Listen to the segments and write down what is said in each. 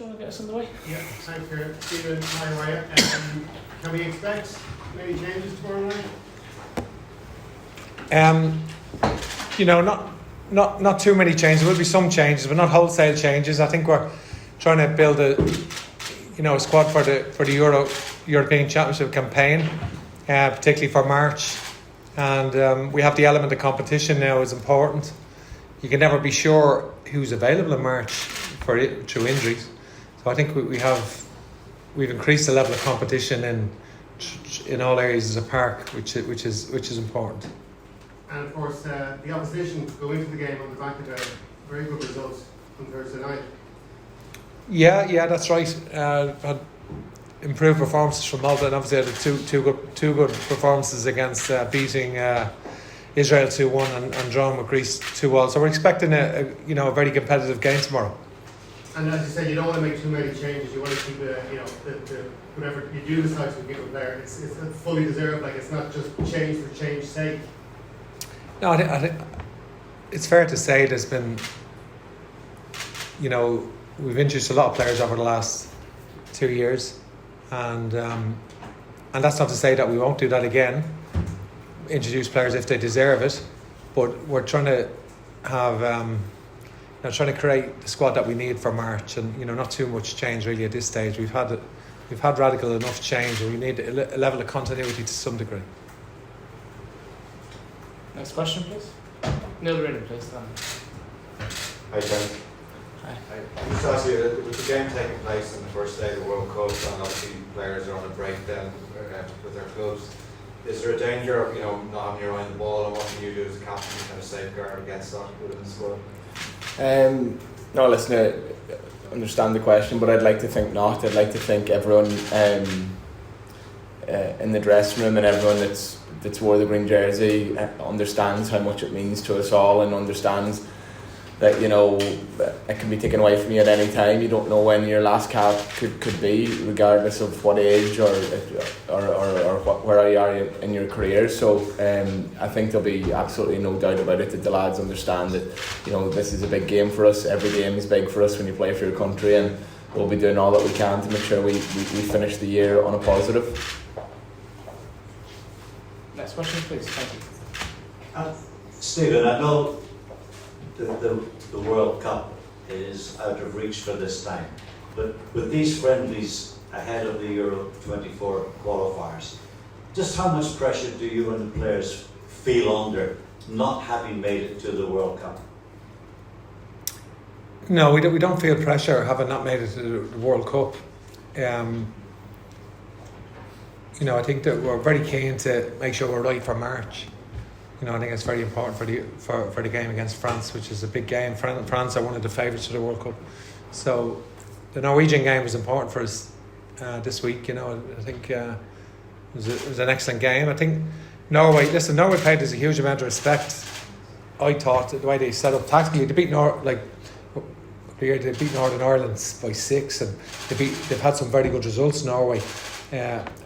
do you want to get us underway? Yeah, thanks for Stephen. Hi, how are you? Can we expect many changes tomorrow night? Not too many changes. There will be some changes, but not wholesale changes. I think we're trying to build a squad for the European Championship campaign, particularly for March. And we have the element of competition now is important. You can never be sure who's available in March through injuries. So I think we've increased the level of competition in all areas of the park, which is important. And of course, the opposition go into the game on the back of a very good result on Thursday night. Yeah, that's right. Had improved performances from Malta, and obviously had two good performances against beating Israel 2-1 and drawing with Greece 2-2. So we're expecting a very competitive game tomorrow. And as you said, you don't want to make too many changes. You want to keep whatever you do decide to give a player, it's fully deserved. Like it's not just change for change's sake. No, I think it's fair to say there's been, we've introduced a lot of players over the last 2 years, and that's not to say that we won't do that again. Introduce players if they deserve it, but we're trying to have, trying to create the squad that we need for March, and not too much change really at this stage. We've had radical enough change, and we need a level of continuity to some degree. Next question, please. Neil Reardon, please. Hi, Jen. Hi. Just ask you, with the game taking place on the first day of the World Cup, and obviously players are on a break then with their clubs, is there a danger of not having your eye on the ball, and what can you do as a captain to kind of safeguard against that within the squad? No, listen, I understand the question, but I'd like to think not. I'd like to think everyone in the dressing room and everyone that's wore the green jersey understands how much it means to us all, and understands that it can be taken away from you at any time. You don't know when your last cap could be, regardless of what age or where you are in your career. So I think there'll be absolutely no doubt about it that the lads understand that this is a big game for us. Every game is big for us when you play for your country, and we'll be doing all that we can to make sure we finish the year on a positive. Next question, please. Thank you. Stephen, I know the World Cup is out of reach for this time, but with these friendlies ahead of the Euro 24 qualifiers, just how much pressure do you and the players feel under not having made it to the World Cup? No, we don't feel pressure having not made it to the World Cup. I think that we're very keen to make sure we're right for March. I think it's very important for the game against France, which is a big game. France are one of the favourites to the World Cup. So the Norwegian game was important for us this week. I think it was an excellent game. I think Norway paid us a huge amount of respect. I thought the way they set up tactically, they beat Northern Ireland by 6, and they've had some very good results, Norway,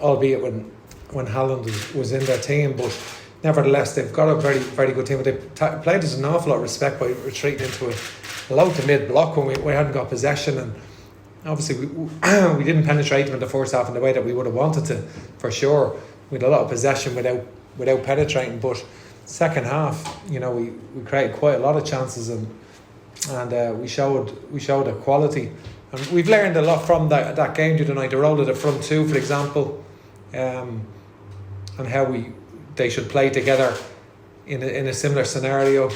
albeit when Haaland was in their team, but nevertheless they've got a very, very good team. But they played us an awful lot of respect by retreating into a low to mid block when we hadn't got possession, and obviously we didn't penetrate them in the first half in the way that we would have wanted to, for sure. We had a lot of possession without penetrating, but second half, we created quite a lot of chances, and we showed a quality, and we've learned a lot from that game the other night. The role of the front two, for example, and how they should play together in a similar scenario.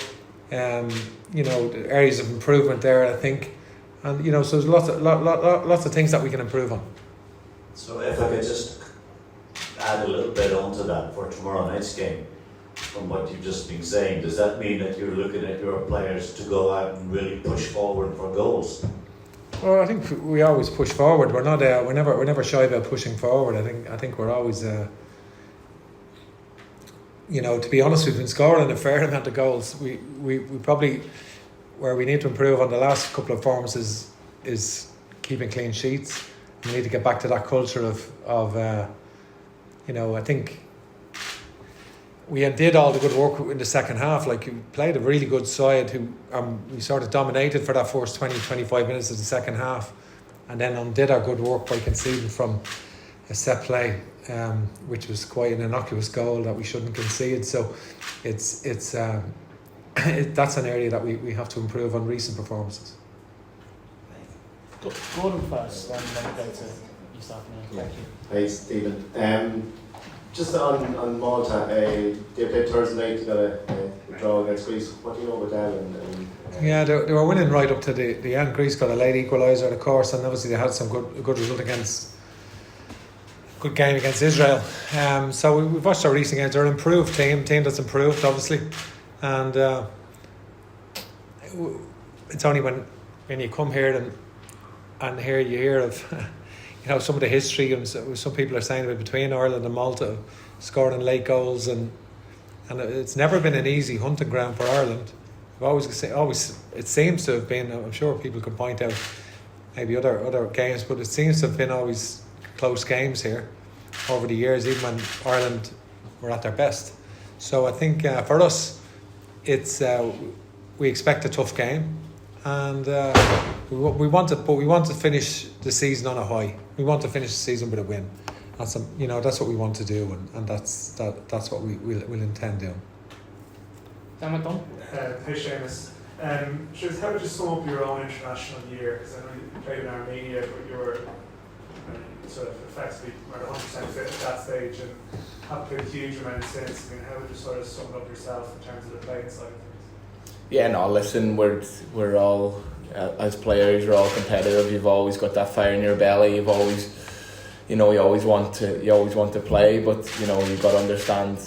The areas of improvement there, I think, and so there's lots of things that we can improve on. So if I could just add a little bit onto that for tomorrow night's game, from what you've just been saying, does that mean that you're looking at your players to go out and really push forward for goals? Well, I think we always push forward. We're not. We're never shy about pushing forward. I think we're always. To be honest, we've been scoring a fair amount of goals. We probably, where we need to improve on the last couple of forms is keeping clean sheets. We need to get back to that culture of I think we did all the good work in the second half. Like, we played a really good side who we sort of dominated for that first 20-25 minutes of the second half. and then undid our good work by conceding from a set play, which was quite an innocuous goal that we shouldn't concede. So it's that's an area that we have to improve on recent performances. Gordon first, then go to East Africa. Thank you. Hey, Stephen. Just on Malta, they played Thursday night, got a draw against Greece. What do you know about that? Yeah, they were winning right up to the end. Greece got a late equaliser, of course, and obviously they had some good result good game against Israel. So we've watched our recent games. They're an improved team that's improved, obviously, and it's only when you come here and here you hear of some of the history, and some people are saying about between Ireland and Malta scoring late goals, and it's never been an easy hunting ground for Ireland. Always it seems to have been. I'm sure people can point out maybe other games, but it seems to have been always close games here over the years, even when Ireland were at their best. So I think for us, it's we expect a tough game, and we want to finish the season on a high. We want to finish the season with a win. That's what we want to do, and that's what we'll intend doing. Dan McDonald. Hey Seamus, how would you sum up your own international year? Because I know you played in Armenia, but you were sort of effectively 100% fit at that stage, and have played a huge amount since. I mean, how would you sort of sum it up yourself in terms of the playing side of things? Yeah, no, listen, we're all as players, you're all competitive. You've always got that fire in your belly. You always want to play, but you've got to understand,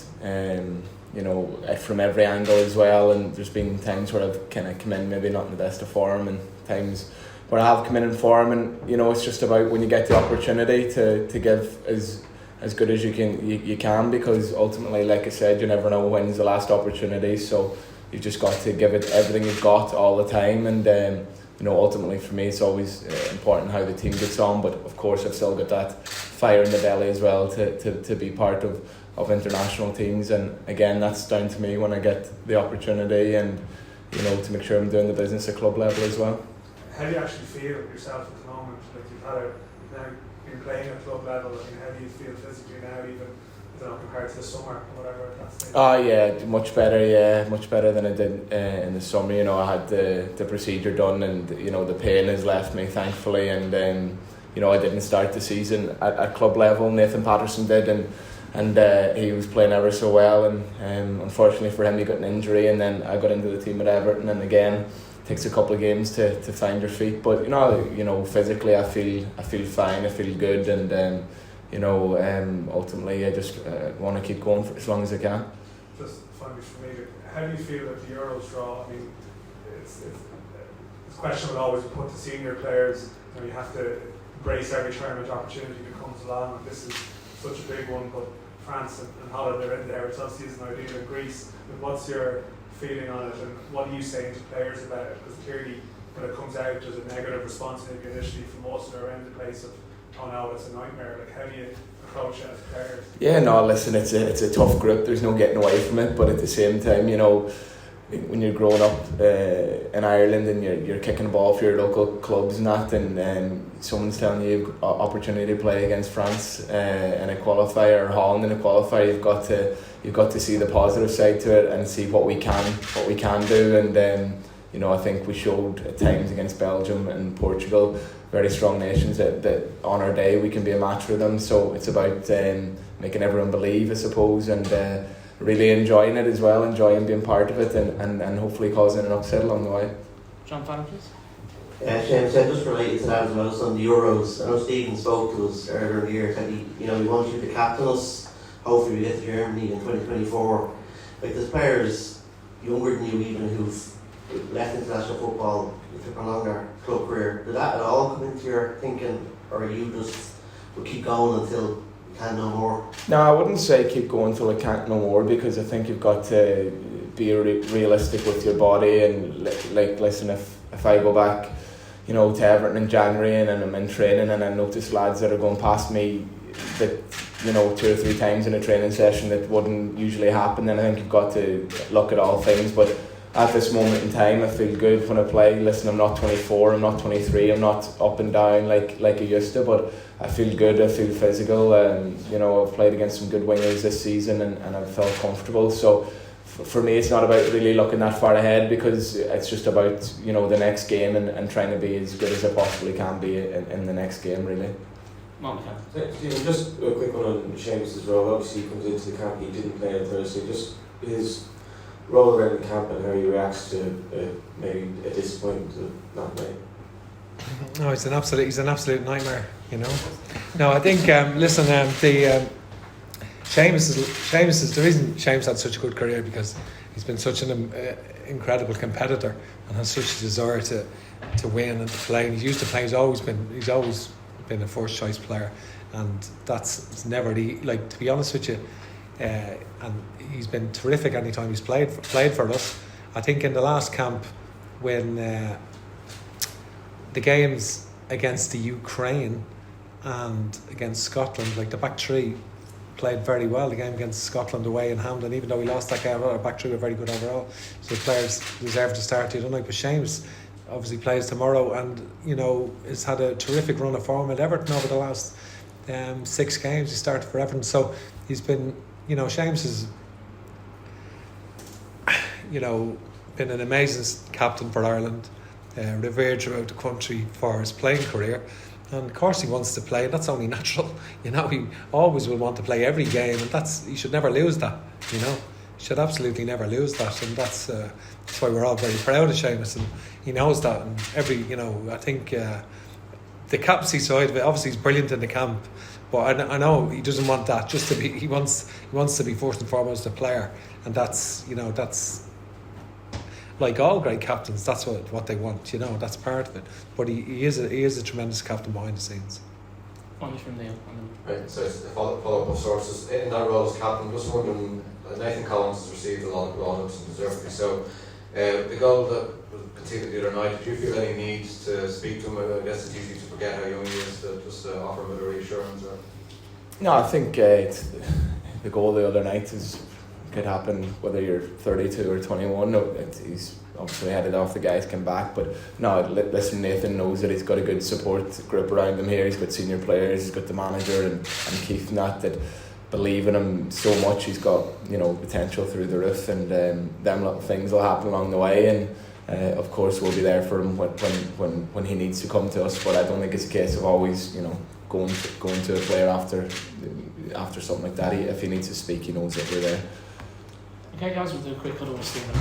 from every angle as well. And there's been times where I've kind of come in maybe not in the best of form, and times where I have come in form, and it's just about when you get the opportunity to give as good as you can, because ultimately, like I said, you never know when's the last opportunity. So you've just got to give it everything you've got all the time, and ultimately for me it's always important how the team gets on, but of course I've still got that fire in the belly as well to be part of international teams, and again that's down to me when I get the opportunity, and to make sure I'm doing the business at club level as well. How do you actually feel yourself at the moment? Like you've now been playing at club level. I mean, how do you feel physically now, even compared to the summer or whatever at that stage? Oh yeah, much better. Yeah, much better than I did in the summer. I had the procedure done, and the pain has left me, thankfully. And I didn't start the season at club level. Nathan Patterson did, and he was playing ever so well. And unfortunately for him, he got an injury, and then I got into the team at Everton, and again, it takes a couple of games to find your feet. But physically, I feel fine. I feel good, and ultimately I just want to keep going for as long as I can. Just finally for me, how do you feel that the Euros draw? I mean, it's a question would always be put to senior players. You have to embrace every tournament opportunity that comes along, and this is such a big one. But France and Holland are in there. It's obviously isn't ideal in Greece. But what's your feeling on it, and what are you saying to players about it? Because clearly when it comes out, there's a negative response maybe initially from us or around the place of, oh no, it's a nightmare. Like, how do you approach it as players? Yeah, no, listen, it's a tough group. There's no getting away from it. But at the same time, when you're growing up in Ireland and you're kicking the ball for your local clubs and that, and someone's telling you you've got opportunity to play against France in a qualifier, or Holland in a qualifier, you've got to see the positive side to it and see what we can do. And I think we showed at times against Belgium and Portugal, very strong nations, that on our day we can be a match for them. So it's about making everyone believe, I suppose, and really enjoying it as well, enjoying being part of it, and hopefully causing an upset along the way. John Fallon, please. Seamus, just related to that as well, on the Euros, I know Stephen spoke to us earlier in the year that he wants you to captain us. Hopefully we get to Germany in 2024. Like, there's players younger than you even who've left international football to prolong their club career. Did that at all come into your thinking, or you just will keep going until you can no more? No, I wouldn't say keep going till I can't no more, because I think you've got to be realistic with your body. And like, listen, if I go back to Everton in January and I'm in training and I notice lads that are going past me that 2 or 3 times in a training session that wouldn't usually happen, then I think you've got to look at all things. But at this moment in time, I feel good when I play. Listen, I'm not 24, I'm not 23, I'm not up and down like I used to, but I feel good, I feel physical. You know, I've played against some good wingers this season and I've felt comfortable. So for me, it's not about really looking that far ahead, because it's just about, you know, the next game and trying to be as good as I possibly can be in the next game, really. Stephen, just a quick one on Seamus' role. Obviously, he comes into the camp, he didn't play on Thursday. Just his role around the camp and how he reacts to maybe a disappointment of not playing. No, he's an absolute nightmare, you know. No, I think Seamus is the reason Seamus had such a good career, because he's been such an incredible competitor and has such a desire to win and to play. And he's used to playing. He's always been a first choice player, and it's never to be honest with you. And he's been terrific anytime he's played for us. I think in the last camp, when the games against the Ukraine and against Scotland, like the back three played very well. The game against Scotland away in Hampden, even though we lost that game, our back three were very good overall. So the players deserve to start. But Seamus obviously plays tomorrow, and you know has had a terrific run of form at Everton over the last 6 games. He started for Everton, so he's been, you know, Seamus has, you know, been an amazing captain for Ireland, revered throughout the country for his playing career. And of course he wants to play, and that's only natural. You know, he always will want to play every game, and he should never lose that, you know. He should absolutely never lose that, and that's why we're all very proud of Seamus, and he knows that. And I think the captaincy side of it, obviously he's brilliant in the camp, but I know he doesn't want that just to be, he wants to be first and foremost a player, and that's like all great captains, that's what they want, you know, that's part of it. But he is a tremendous captain behind the scenes. Only from Neil. Right, so it's a follow-up of sources. In that role as captain, just wondering, Nathan Collins has received a lot of plaudits and deservedly so. The goal that was conceded the other night, did you feel any need to speak to him? I guess it's easy to forget how young he is, just to offer him a bit of reassurance? Or? No, I think the goal the other night could happen whether you're 32 or 21. No, he's obviously headed off, the guys came back, but no, listen, Nathan knows that he's got a good support group around him here. He's got senior players, he's got the manager and Keith and that believe in him so much. He's got, you know, potential through the roof, and them little things will happen along the way, and of course we'll be there for him when he needs to come to us. But I don't think it's a case of always, you know, going to a player after something like that. If he needs to speak, he knows that we're there. Okay guys, we'll do a quick cut over Stephen.